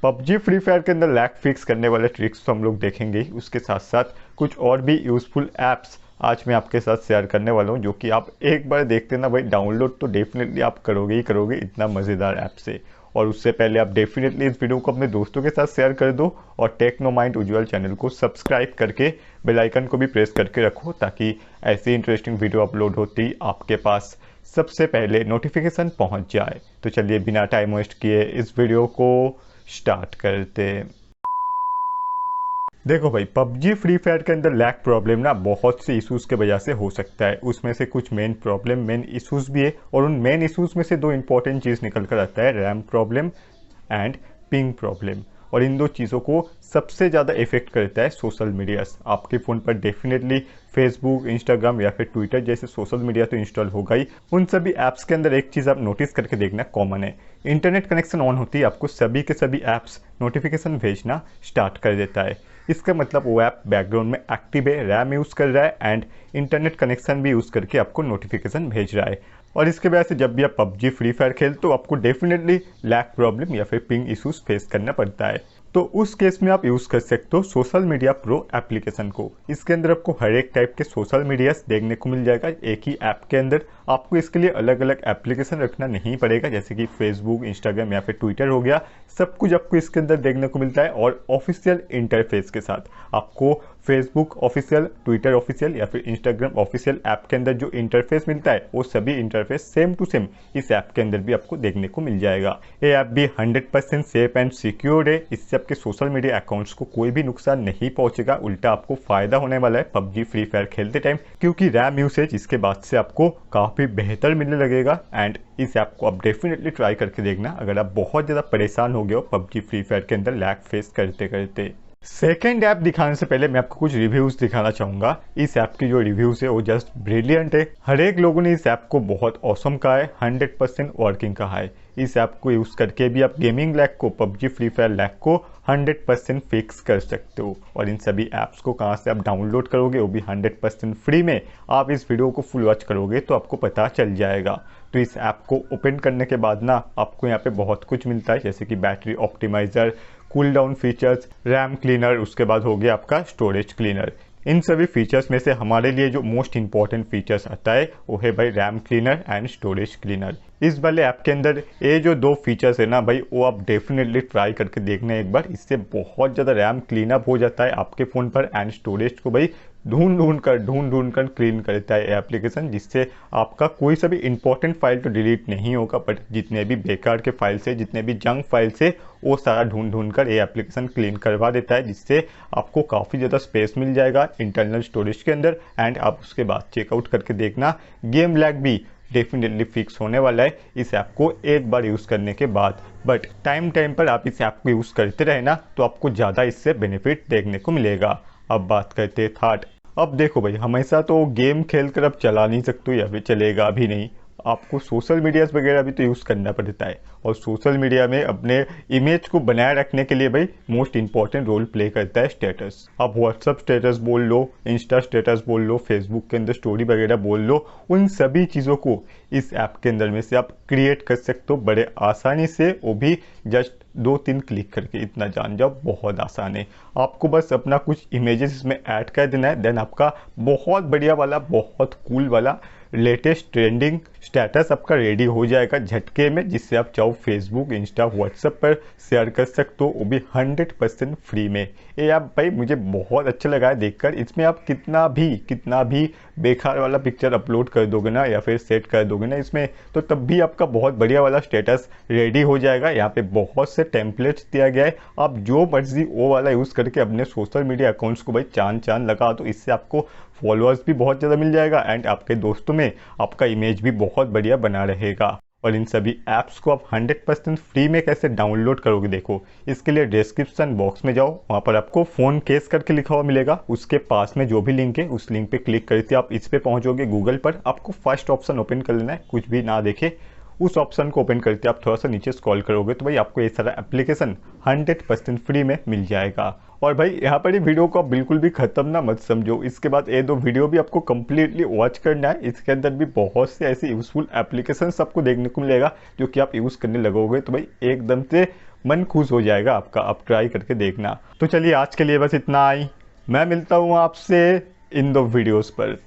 PUBG free fire के अंदर lag fix करने वाले ट्रिक्स तो हम लोग देखेंगे ही, उसके साथ साथ कुछ और भी यूज़फुल ऐप्स आज मैं आपके साथ शेयर करने वाला हूँ, जो कि आप एक बार देखते ना भाई डाउनलोड तो डेफिनेटली आप करोगे ही करोगे, इतना मज़ेदार ऐप से। और उससे पहले आप डेफिनेटली इस वीडियो को अपने दोस्तों के साथ शेयर कर दो और टेक्नो माइंड उज्ज्वल चैनल को सब्सक्राइब करके बेल आइकन को भी प्रेस करके रखो, ताकि ऐसी इंटरेस्टिंग वीडियो अपलोड होती ही आपके पास सबसे पहले नोटिफिकेशन पहुंच जाए। तो चलिए बिना टाइम वेस्ट किए इस वीडियो को स्टार्ट करते। देखो भाई, पबजी फ्री फायर के अंदर लैग प्रॉब्लम ना बहुत से इश्यूज के वजह से हो सकता है। उसमें से कुछ मेन इश्यूज भी है, और उन मेन इश्यूज में से दो इंपॉर्टेंट चीज़ निकल कर आता है, RAM problem and ping problem. और इन दो चीज़ों को सबसे ज़्यादा इफेक्ट करता है सोशल मीडिया। आपके फ़ोन पर डेफिनेटली फेसबुक, इंस्टाग्राम या फिर ट्विटर जैसे सोशल मीडिया तो इंस्टॉल होगा ही। उन सभी ऐप्स के अंदर एक चीज़ आप नोटिस करके देखना कॉमन है, इंटरनेट कनेक्शन ऑन होती है आपको सभी के सभी ऐप्स नोटिफिकेशन भेजना स्टार्ट कर देता है। इसका मतलब वो ऐप बैकग्राउंड में एक्टिव है, रैम यूज़ कर रहा है एंड इंटरनेट कनेक्शन भी यूज़ करके आपको नोटिफिकेशन भेज रहा है। और इसके वजह से जब भी आप पबजी फ्री फायर खेलते तो आपको डेफिनेटली लैग प्रॉब्लम या फिर पिंग इश्यूज फेस करना पड़ता है। तो उस केस में आप यूज़ कर सकते हो सोशल मीडिया प्रो एप्लीकेशन को। इसके अंदर आपको हर एक टाइप के सोशल मीडियाज देखने को मिल जाएगा एक ही ऐप के अंदर। आपको इसके लिए अलग अलग एप्लीकेशन रखना नहीं पड़ेगा, जैसे कि फेसबुक, इंस्टाग्राम या फिर ट्विटर हो गया। सब कुछ आपको इसके अंदर देखने को मिलता है और ऑफिशियल इंटरफेस के साथ। आपको फेसबुक ऑफिशियल, ट्विटर ऑफिशियल या फिर इंस्टाग्राम ऑफिशियल ऐप के अंदर जो इंटरफेस मिलता है वो सभी इंटरफेस सेम टू सेम इस ऐप के अंदर भी आपको देखने को मिल जाएगा। ये ऐप भी 100% सेफ एंड सिक्योर है। इससे आपके सोशल मीडिया अकाउंट्स को कोई भी नुकसान नहीं पहुंचेगा, उल्टा आपको फायदा होने वाला है पबजी फ्री फायर खेलते टाइम, क्योंकि रैम यूसेज इसके बाद से आपको काफ़ी बेहतर मिलने लगेगा। एंड इस ऐप को आप डेफिनेटली ट्राई करके देखना अगर आप बहुत ज़्यादा परेशान हो गए हो पबजी फ्री फायर के अंदर लैग फेस करते करते। सेकेंड ऐप दिखाने से पहले मैं आपको कुछ रिव्यूज दिखाना चाहूंगा। इस ऐप की जो रिव्यूज है वो जस्ट ब्रिलियंट है। हर एक लोगों ने इस ऐप को बहुत ऑसम कहा है, 100% वर्किंग कहा है। इस ऐप को यूज करके भी आप गेमिंग लैग को, पबजी फ्री फायर लैग को 100% फिक्स कर सकते हो। और इन सभी ऐप्स को कहाँ से आप डाउनलोड करोगे, वो भी 100% फ्री में। आप इस वीडियो को फुल वॉच करोगे तो आपको पता चल जाएगा। तो इस ऐप को ओपन करने के बाद ना आपको यहाँ पे बहुत कुछ मिलता है, जैसे कि battery optimiser, cool down features, RAM cleaner, उसके बाद हो गया आपका स्टोरेज क्लीनर। इन सभी फीचर्स में से हमारे लिए जो मोस्ट इंपॉर्टेंट फीचर्स आता है वो है भाई RAM cleaner and storage cleaner. इस वाले ऐप के अंदर ये जो दो फीचर्स है ना भाई, वो आप डेफिनेटली ट्राई करके देखना एक बार। इससे बहुत ज़्यादा रैम क्लीन अप हो जाता है आपके फ़ोन पर एंड स्टोरेज को भाई ढूंढ ढूंढ कर क्लीन करता है एप्लीकेशन, जिससे आपका कोई सा भी इंपॉर्टेंट फाइल तो डिलीट नहीं होगा, बट जितने भी बेकार के फाइल से, जितने भी जंक फाइल से, वो सारा ढूंढ कर ये एप्लीकेशन क्लीन करवा देता है, जिससे आपको काफ़ी ज़्यादा स्पेस मिल जाएगा इंटरनल स्टोरेज के अंदर। एंड आप उसके बाद चेकआउट करके देखना, गेम लैग भी डेफिनेटली फिक्स होने वाला है इस ऐप को एक बार यूज़ करने के बाद। बट टाइम पर आप इस ऐप को यूज़ करते रहे ना तो आपको ज़्यादा इससे बेनिफिट देखने को मिलेगा। अब बात करते हैं थर्ड। अब देखो भाई, हमेशा तो गेम खेल कर अब चला नहीं सकते या फिर चलेगा भी नहीं, आपको सोशल मीडियाज वगैरह भी तो यूज़ करना पड़ता है। और सोशल मीडिया में अपने इमेज को बनाए रखने के लिए भाई मोस्ट इंपॉर्टेंट रोल प्ले करता है स्टेटस। आप व्हाट्सअप स्टेटस बोल लो, इंस्टा स्टेटस बोल लो, फेसबुक के अंदर स्टोरी वगैरह बोल लो, उन सभी चीज़ों को इस ऐप के अंदर में से आप क्रिएट कर सकते हो बड़े आसानी से, वो भी जस्ट 2-3 क्लिक करके। इतना जान जाओ, बहुत आसान है। आपको बस अपना कुछ इमेजेस इसमें ऐड कर देना है, देन आपका बहुत बढ़िया वाला, बहुत कूल वाला लेटेस्ट ट्रेंडिंग स्टेटस आपका रेडी हो जाएगा झटके में, जिससे आप चाहो फेसबुक, इंस्टा, व्हाट्सएप पर शेयर कर सकते हो, वो भी 100% फ्री में। ये ऐप भाई मुझे बहुत अच्छा लगा है देखकर। इसमें आप कितना भी बेकार वाला पिक्चर अपलोड कर दोगे ना या फिर सेट कर दोगे ना इसमें, तो तब भी आपका बहुत बढ़िया वाला स्टेटस रेडी हो जाएगा। यहाँ पे बहुत से टेम्पलेट्स दिया गया है, आप जो मर्जी वो वाला यूज़ करके अपने सोशल मीडिया अकाउंट्स को भाई चांद लगा दो। इससे आपको फॉलोअर्स भी बहुत ज़्यादा मिल जाएगा एंड आपके दोस्तों में आपका इमेज भी बहुत बढ़िया बना रहेगा। और इन सभी ऐप्स को आप 100% फ्री में कैसे डाउनलोड करोगे, देखो इसके लिए डिस्क्रिप्शन बॉक्स में जाओ, वहाँ पर आपको फ़ोन केस करके लिखा हुआ मिलेगा, उसके पास में जो भी लिंक है उस लिंक पे क्लिक करके आप इस पे पहुँचोगे गूगल पर। आपको फर्स्ट ऑप्शन ओपन कर लेना है, कुछ भी ना देखे उस ऑप्शन को ओपन करके आप थोड़ा सा नीचे स्क्रॉल करोगे तो भाई आपको ये सारा एप्लीकेशन 100% फ्री में मिल जाएगा। और भाई यहाँ पर ही वीडियो को आप बिल्कुल भी ख़त्म ना मत समझो, इसके बाद ये दो वीडियो भी आपको कम्प्लीटली वॉच करना है। इसके अंदर भी बहुत से ऐसे यूज़फुल एप्लीकेशंस आपको देखने को मिलेगा जो कि आप यूज़ करने लगोगे तो भाई एकदम से मन खुश हो जाएगा आपका, आप ट्राई करके देखना। तो चलिए आज के लिए बस इतना ही, मैं मिलता हूँ आपसे इन दो वीडियोस पर।